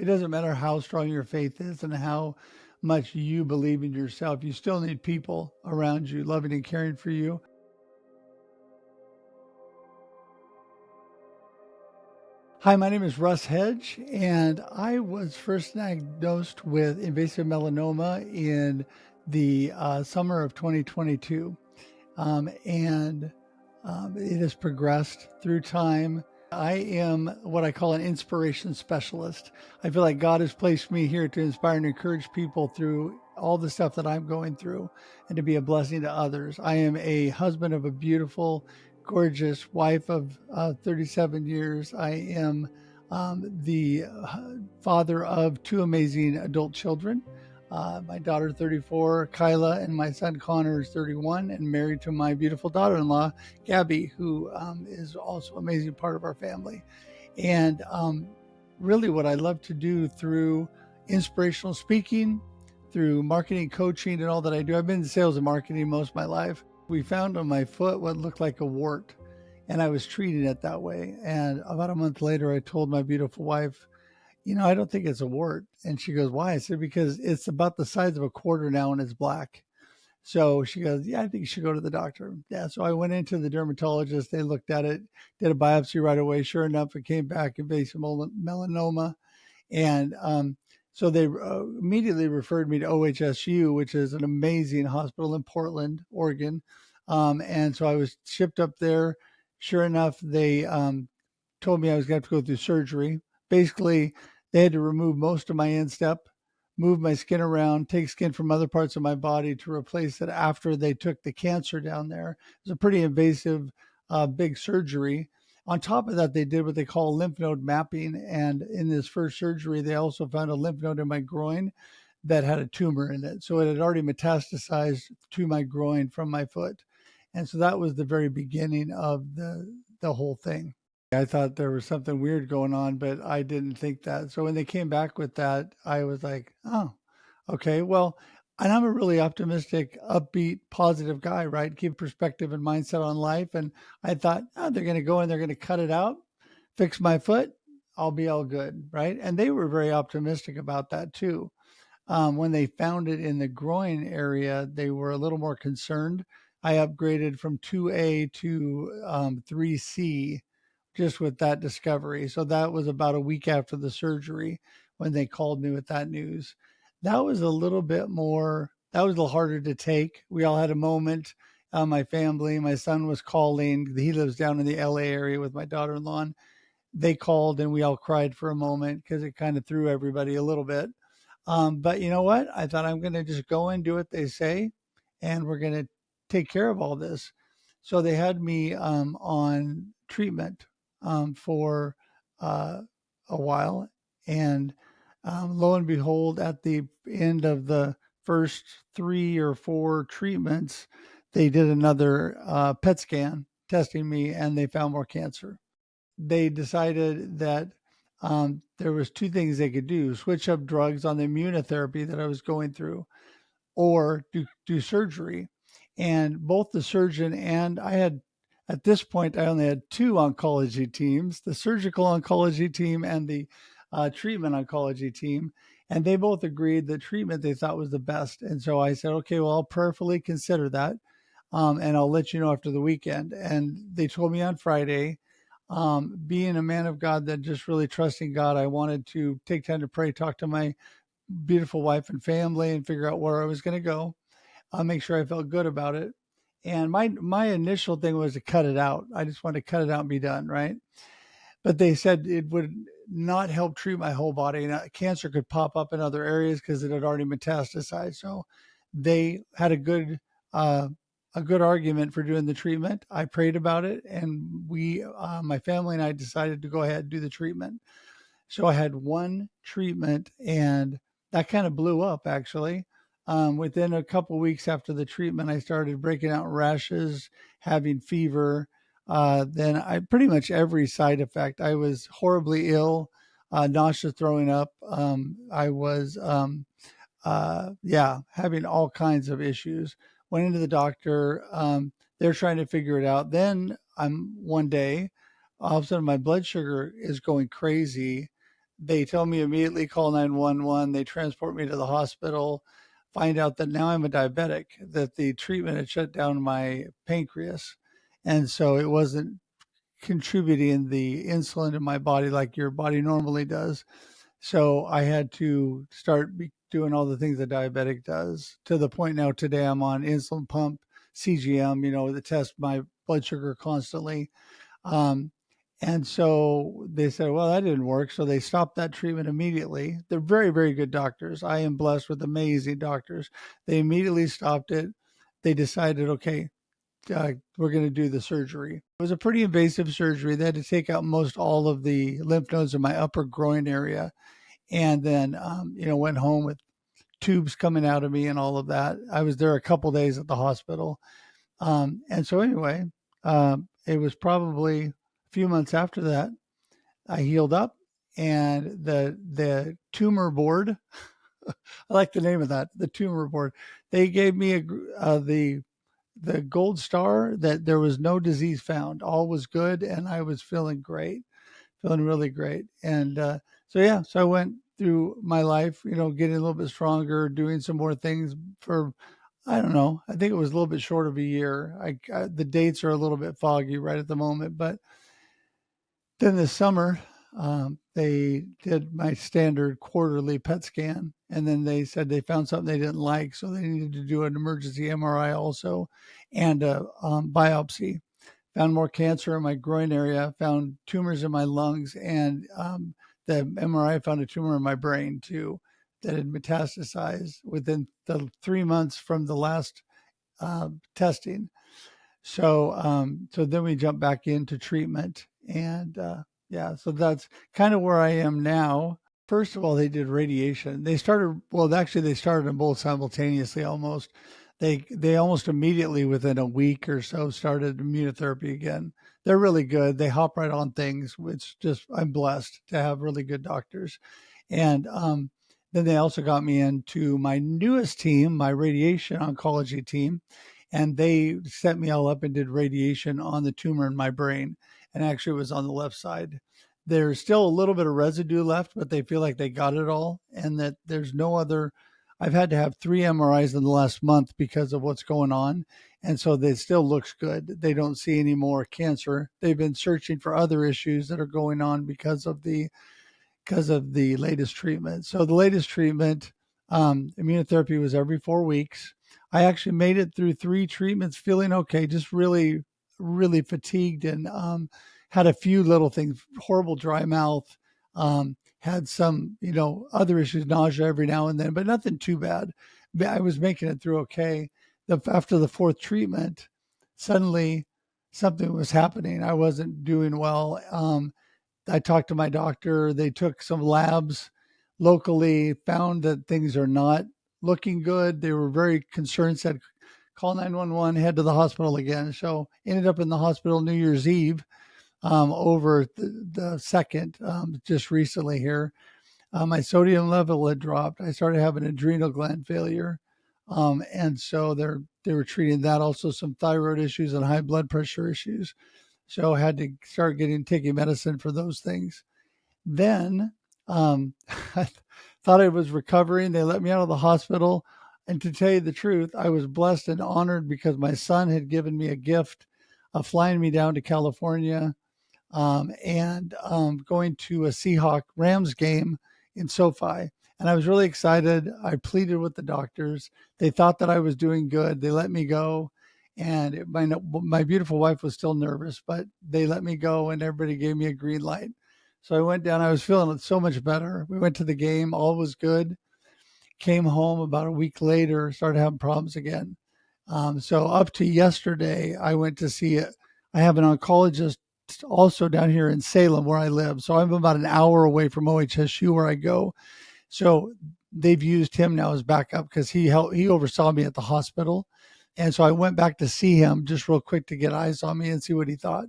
it doesn't matter how strong your faith is and how much you believe in yourself. You still need people around you loving and caring for you. Hi, my name is Russ Hedge, and I was first diagnosed with invasive melanoma in the summer of 2022. And it has progressed through time. I am what I call an inspiration specialist. I feel like God has placed me here to inspire and encourage people through all the stuff that I'm going through and to be a blessing to others. I am a husband of a beautiful, gorgeous wife of 37 years. I am the father of two amazing adult children. My daughter, 34, Kyla, and my son, Connor, is 31, and married to my beautiful daughter-in-law, Gabby, who is also an amazing part of our family. And really what I love to do through inspirational speaking, through marketing, coaching, and all that I do, I've been in sales and marketing most of my life. We found on my foot what looked like a wart, and I was treating it that way. And about a month later, I told my beautiful wife, I don't think it's a wart. And she goes, why? I said, because it's about the size of a quarter now and it's black. So she goes, yeah, I think you should go to the doctor. Yeah. So I went into the dermatologist. They looked at it, did a biopsy right away. Sure enough, it came back invasive melanoma. And so they immediately referred me to OHSU, which is an amazing hospital in Portland, Oregon. And so I was shipped up there. Sure enough, they told me I was going to have to go through surgery. Basically, they had to remove most of my instep, move my skin around, take skin from other parts of my body to replace it after they took the cancer down there. It was a pretty invasive, big surgery. On top of that, they did what they call lymph node mapping. And in this first surgery, they also found a lymph node in my groin that had a tumor in it. So it had already metastasized to my groin from my foot. And so that was the very beginning of the whole thing. I thought there was something weird going on, but I didn't think that. So when they came back with that, I was like, oh, okay, well, and I'm a really optimistic, upbeat, positive guy, right? Keep perspective and mindset on life. And I thought, oh, they're going to go in, they're going to cut it out, fix my foot, I'll be all good, right? And they were very optimistic about that too. When they found it in the groin area, they were a little more concerned. I upgraded from 2A to 3C just with that discovery. So that was about a week after the surgery when they called me with that news. That was a little bit more, that was a little harder to take. We all had a moment. My family, my son was calling. He lives down in the LA area with my daughter-in-law. They called and we all cried for a moment because it kind of threw everybody a little bit. But you know what? I thought I'm going to just go and do what they say, and we're going to take care of all this. So they had me on treatment for a while. And lo and behold, at the end of the first 3 or 4 treatments, they did another PET scan testing me, and they found more cancer. They decided that there was 2 things they could do: switch up drugs on the immunotherapy that I was going through, or do surgery. And both the surgeon and I had, at this point, I only had 2 oncology teams, the surgical oncology team and the treatment oncology team. And they both agreed that treatment they thought was the best. And so I said, okay, well, I'll prayerfully consider that. And I'll let you know after the weekend. And they told me on Friday, being a man of God that just really trusting God, I wanted to take time to pray, talk to my beautiful wife and family, and figure out where I was going to go. I'll make sure I felt good about it. And my initial thing was to cut it out. I just wanted to cut it out and be done, right? But they said it would not help treat my whole body. And cancer could pop up in other areas because it had already metastasized. So they had a good argument for doing the treatment. I prayed about it, and we, my family and I, decided to go ahead and do the treatment. So I had 1 treatment, and that kind of blew up actually. Within a couple weeks after the treatment, I started breaking out rashes, having fever. Then I pretty much every side effect. I was horribly ill, nauseous, throwing up. I was, having all kinds of issues. Went into the doctor. They're trying to figure it out. Then one day, all of a sudden my blood sugar is going crazy. They tell me immediately call 911. They transport me to the hospital, find out that now I'm a diabetic, that the treatment had shut down my pancreas. And so it wasn't contributing the insulin in my body like your body normally does. So I had to start doing all the things a diabetic does, to the point now today I'm on insulin pump, CGM, that test my blood sugar constantly. Um, and so they said, well, that didn't work. So they stopped that treatment immediately. They're very, very good doctors. I am blessed with amazing doctors. They immediately stopped it. They decided, okay, we're going to do the surgery. It was a pretty invasive surgery. They had to take out most all of the lymph nodes in my upper groin area. And then, went home with tubes coming out of me and all of that. I was there a couple days at the hospital. And so anyway, it was probably a few months after that, I healed up, and the tumor board, I like the name of that, the tumor board. They gave me the gold star that there was no disease found. All was good, and I was feeling great, feeling really great. And so I went through my life, getting a little bit stronger, doing some more things for, I don't know, I think it was a little bit short of a year. The dates are a little bit foggy right at the moment, but then this summer, they did my standard quarterly PET scan, and then they said they found something they didn't like, so they needed to do an emergency MRI also, and a biopsy. Found more cancer in my groin area, found tumors in my lungs, and the MRI found a tumor in my brain too that had metastasized within the 3 months from the last testing. So then we jump back into treatment, and so that's kind of where I am now. First of all, they did radiation. They started them both simultaneously almost. They almost immediately, within a week or so, started immunotherapy again. They're really good. They hop right on things. It's just, I'm blessed to have really good doctors. And then they also got me into my newest team, my radiation oncology team, and they set me all up and did radiation on the tumor in my brain. And actually, it was on the left side. There's still a little bit of residue left, but they feel like they got it all, and that there's no other. I've had to have 3 MRIs in the last month because of what's going on. And so it still looks good. They don't see any more cancer. They've been searching for other issues that are going on because of the latest treatment. So the latest treatment, immunotherapy, was every 4 weeks. I actually made it through 3 treatments feeling okay, just really, really fatigued, and had a few little things, horrible dry mouth, had some, other issues, nausea every now and then, but nothing too bad. I was making it through okay. After the 4th treatment, suddenly something was happening. I wasn't doing well. I talked to my doctor. They took some labs locally, found that things are not looking good. They were very concerned, said, call 911, head to the hospital again. So ended up in the hospital New Year's Eve, over the second, just recently here. My sodium level had dropped. I started having adrenal gland failure. And so they were treating that, also some thyroid issues and high blood pressure issues. So I had to start taking medicine for those things. Then I thought I was recovering. They let me out of the hospital. And to tell you the truth, I was blessed and honored because my son had given me a gift of flying me down to California, and going to a Seahawk Rams game in SoFi. And I was really excited. I pleaded with the doctors. They thought that I was doing good. They let me go. And my beautiful wife was still nervous, but they let me go, and everybody gave me a green light. So I went down. I was feeling so much better. We went to the game. All was good. Came home about a week later, started having problems again. So up to yesterday, I went to see it. I have an oncologist also down here in Salem where I live. So I'm about an hour away from OHSU where I go. So they've used him now as backup because he oversaw me at the hospital. And so I went back to see him just real quick to get eyes on me and see what he thought.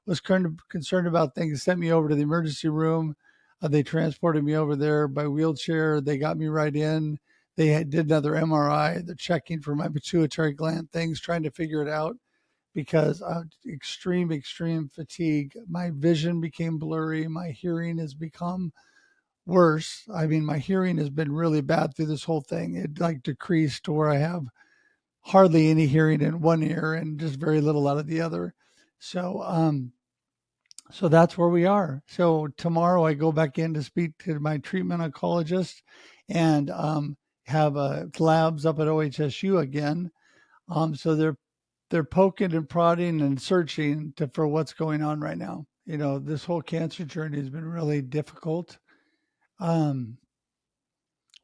Was concerned about things, sent me over to the emergency room. They transported me over there by wheelchair. They got me right in. They did another MRI. They're checking for my pituitary gland things, trying to figure it out because extreme fatigue. My vision became blurry. My hearing has become worse. I mean, my hearing has been really bad through this whole thing. It like decreased to where I have hardly any hearing in one ear and just very little out of the other. So, so that's where we are. So tomorrow I go back in to speak to my treatment oncologist and have labs up at OHSU again. So they're poking and prodding and searching for what's going on right now. You know, this whole cancer journey has been really difficult. Um,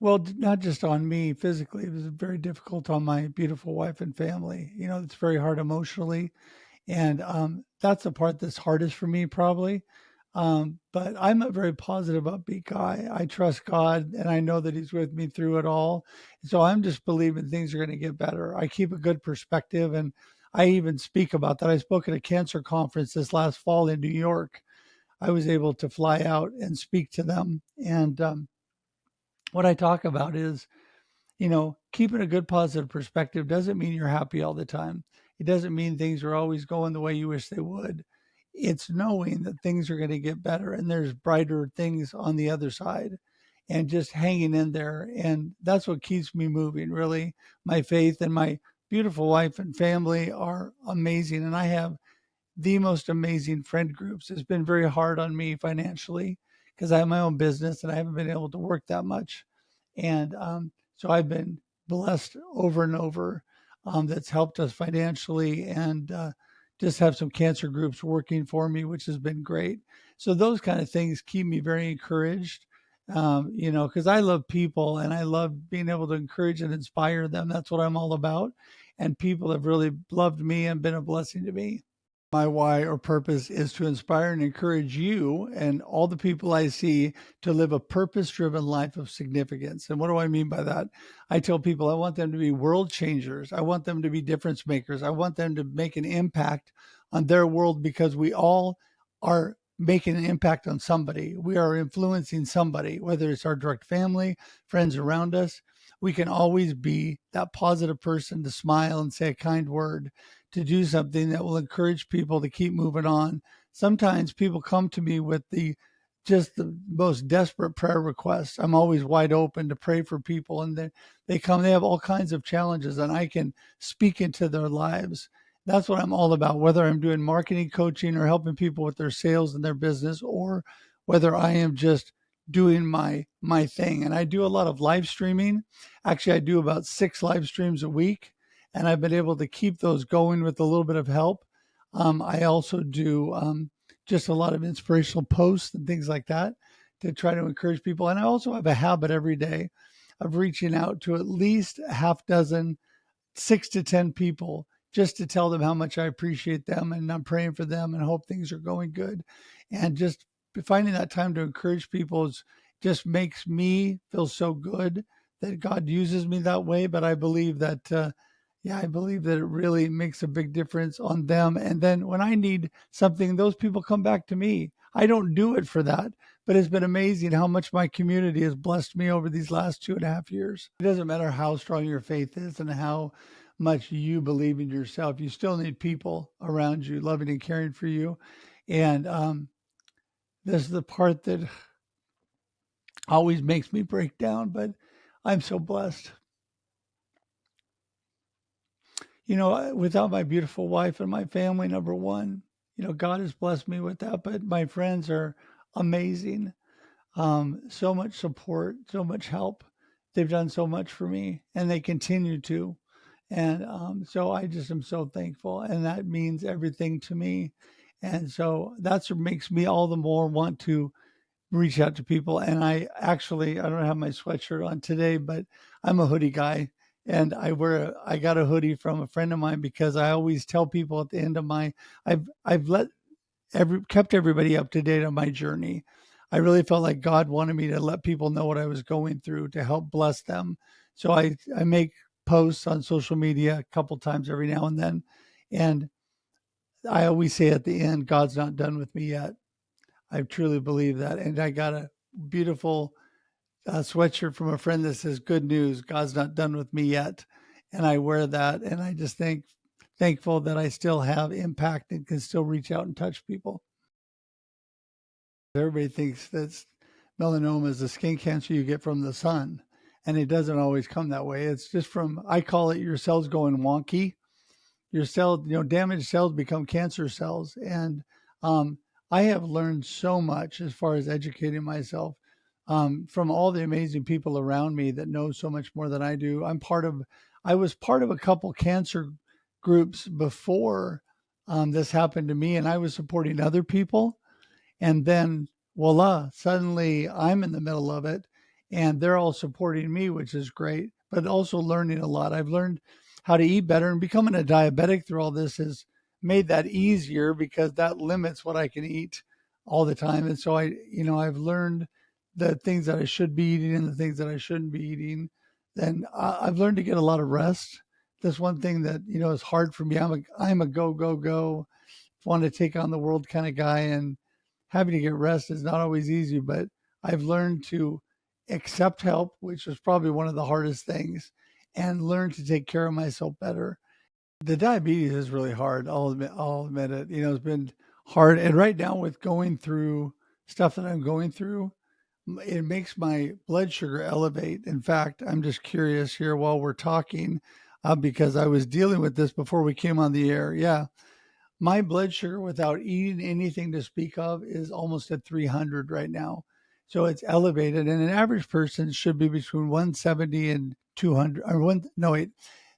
well, not just on me physically, it was very difficult on my beautiful wife and family. You know, it's very hard emotionally. And that's the part that's hardest for me, probably. But I'm a very positive, upbeat guy. I trust God and I know that He's with me through it all. So I'm just believing things are going to get better. I keep a good perspective and I even speak about that. I spoke at a cancer conference this last fall in New York. I was able to fly out and speak to them. And what I talk about is, you know, keeping a good positive perspective doesn't mean you're happy all the time. It doesn't mean things are always going the way you wish they would. It's knowing that things are going to get better and there's brighter things on the other side and just hanging in there. And that's what keeps me moving, really. My faith and my beautiful wife and family are amazing. And I have the most amazing friend groups. It's been very hard on me financially because I have my own business and I haven't been able to work that much. And so I've been blessed over and over. That's helped us financially and just have some cancer groups working for me, which has been great. So those kind of things keep me very encouraged. You know, because I love people and I love being able to encourage and inspire them. That's what I'm all about. And people have really loved me and been a blessing to me. My why or purpose is to inspire and encourage you and all the people I see to live a purpose driven life of significance. And what do I mean by that? I tell people I want them to be world changers. I want them to be difference makers. I want them to make an impact on their world because we all are making an impact on somebody. We are influencing somebody, whether it's our direct family, friends around us. We can always be that positive person to smile and say a kind word, to do something that will encourage people to keep moving on. Sometimes people come to me with just the most desperate prayer requests. I'm always wide open to pray for people and they have all kinds of challenges and I can speak into their lives. That's what I'm all about, whether I'm doing marketing coaching or helping people with their sales and their business, or whether I am just doing my thing. And I do a lot of live streaming. Actually, I do about 6 live streams a week and I've been able to keep those going with a little bit of help. I also do just a lot of inspirational posts and things like that to try to encourage people. And I also have a habit every day of reaching out to at least a half dozen, 6 to 10 people just to tell them how much I appreciate them and I'm praying for them and hope things are going good. And just finding that time to encourage people just makes me feel so good that God uses me that way. But I believe that, yeah, I believe that it really makes a big difference on them. And then when I need something, those people come back to me. I don't do it for that, but it's been amazing how much my community has blessed me over these last 2.5 years. It doesn't matter how strong your faith is and how much you believe in yourself. You still need people around you loving and caring for you. And this is the part that always makes me break down, but I'm so blessed. You know, without my beautiful wife and my family, number one, you know, God has blessed me with that, but my friends are amazing. So much support, so much help. They've done so much for me and they continue to. And so I just am so thankful. And that means everything to me. And so that's what makes me all the more want to reach out to people. And I don't have my sweatshirt on today, but I'm a hoodie guy. And I got a hoodie from a friend of mine because I always tell people at the end of I've kept everybody up to date on my journey. I really felt like God wanted me to let people know what I was going through to help bless them. So I make posts on social media a couple times every now and then. And I always say at the end, God's not done with me yet. I truly believe that. And I got a beautiful sweatshirt from a friend that says, "Good news, God's not done with me yet." And I wear that. And I just thankful that I still have impact and can still reach out and touch people. Everybody thinks that's melanoma is a skin cancer you get from the sun. And it doesn't always come that way. It's just from, I call it your cells going wonky. Your cell, damaged cells become cancer cells. And um, I have learned so much as far as educating myself from all the amazing people around me that know so much more than I do. I was part of a couple cancer groups before this happened to me, and I was supporting other people. And then voila, suddenly I'm in the middle of it and they're all supporting me, which is great, but also learning a lot. I've learned how to eat better, and becoming a diabetic through all this has made that easier because that limits what I can eat all the time. And so I've learned the things that I should be eating and the things that I shouldn't be eating. Then I've learned to get a lot of rest. That's one thing that, is hard for me. I'm a go, go, go, want to take on the world kind of guy, and having to get rest is not always easy, but I've learned to accept help, which was probably one of the hardest things, and learn to take care of myself better. The diabetes is really hard. I'll admit it. It's been hard. And right now with going through stuff that I'm going through, it makes my blood sugar elevate. In fact, I'm just curious here while we're talking, because I was dealing with this before we came on the air. Yeah. My blood sugar without eating anything to speak of is almost at 300 right now. So it's elevated, and an average person should be between 170 and 200, or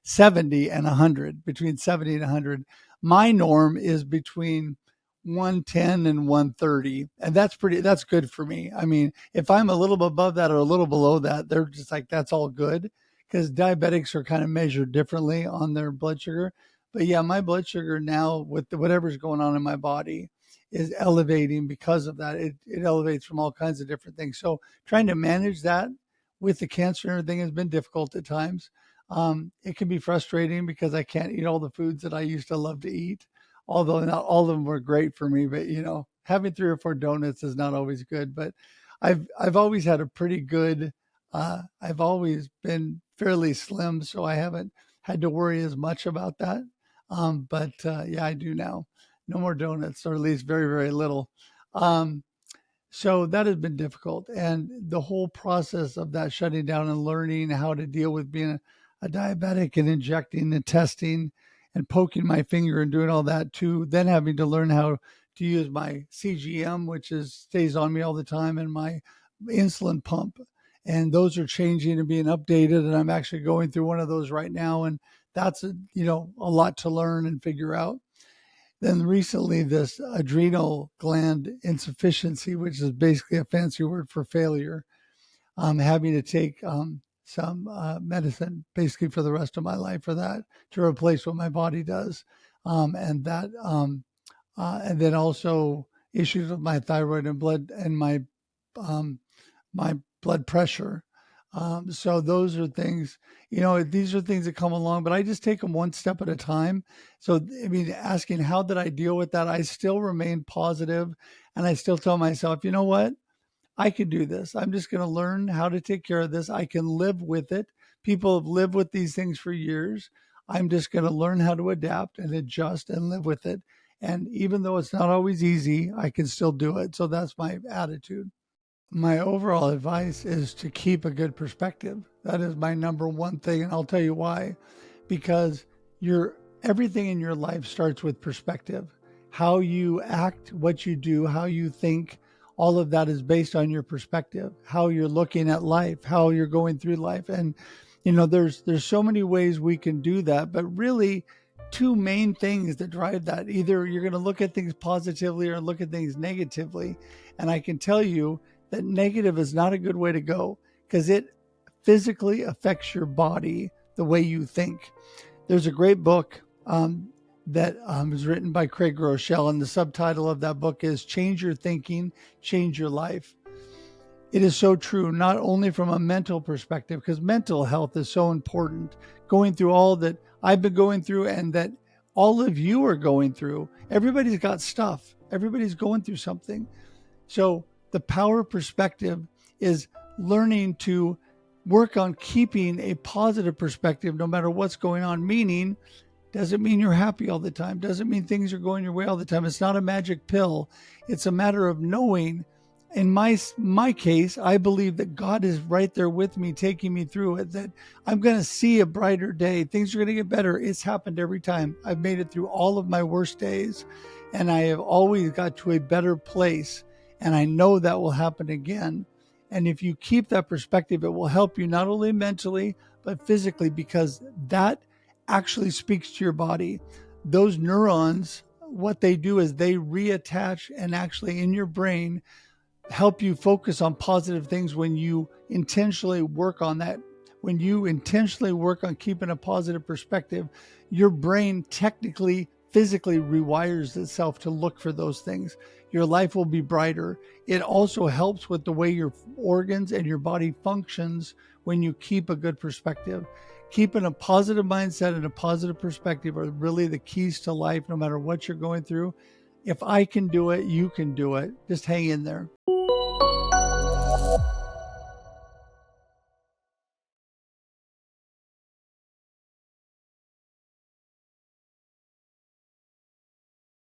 70 and 100, between 70 and 100. My norm is between 110 and 130, and that's good for me. I mean, if I'm a little above that or a little below that, they're just like, that's all good, because diabetics are kind of measured differently on their blood sugar. But yeah, my blood sugar now, with whatever's going on in my body, is elevating because of that. It elevates from all kinds of different things. So trying to manage that with the cancer and everything has been difficult at times. It can be frustrating because I can't eat all the foods that I used to love to eat, although not all of them were great for me. But having 3 or 4 donuts is not always good. But I've always had a pretty good. I've always been fairly slim, so I haven't had to worry as much about that. But yeah, I do now. No more donuts, or at least very, very little. Um, so that has been difficult. And the whole process of that shutting down and learning how to deal with being a diabetic and injecting and testing and poking my finger and doing all that too, then having to learn how to use my CGM, which stays on me all the time, and my insulin pump. And those are changing and being updated. And I'm actually going through one of those right now. And that's a lot to learn and figure out. Then recently, this adrenal gland insufficiency, which is basically a fancy word for failure, having to take some medicine basically for the rest of my life for that, to replace what my body does. And then also issues with my thyroid and blood and um, my blood pressure. So those are things, these are things that come along, but I just take them one step at a time. So, I mean, asking how did I deal with that? I still remain positive, and I still tell myself, you know what? I can do this. I'm just going to learn how to take care of this. I can live with it. People have lived with these things for years. I'm just going to learn how to adapt and adjust and live with it. And even though it's not always easy, I can still do it. So that's my attitude. My overall advice is to keep a good perspective. That is my number one thing. And I'll tell you why. Because everything in your life starts with perspective. How you act, what you do, how you think, all of that is based on your perspective, how you're looking at life, how you're going through life. And, there's so many ways we can do that, but really two main things that drive that. Either you're going to look at things positively or look at things negatively. And I can tell you that negative is not a good way to go, because it physically affects your body the way you think. There's a great book that was written by Craig Groeschel, and the subtitle of that book is Change Your Thinking, Change Your Life. It is so true, not only from a mental perspective, because mental health is so important. Going through all that I've been going through and that all of you are going through, everybody's got stuff. Everybody's going through something. So the power of perspective is learning to work on keeping a positive perspective no matter what's going on. Meaning, doesn't mean you're happy all the time. Doesn't mean things are going your way all the time. It's not a magic pill. It's a matter of knowing in my case, I believe that God is right there with me, taking me through it, that I'm going to see a brighter day. Things are going to get better. It's happened every time. I've made it through all of my worst days, and I have always got to a better place. And I know that will happen again. And if you keep that perspective, it will help you not only mentally, but physically, because that actually speaks to your body. Those neurons, what they do is they reattach, and actually in your brain help you focus on positive things when you intentionally work on that. When you intentionally work on keeping a positive perspective, your brain technically, physically rewires itself to look for those things. Your life will be brighter. It also helps with the way your organs and your body functions when you keep a good perspective. Keeping a positive mindset and a positive perspective are really the keys to life, no matter what you're going through. If I can do it, you can do it. Just hang in there.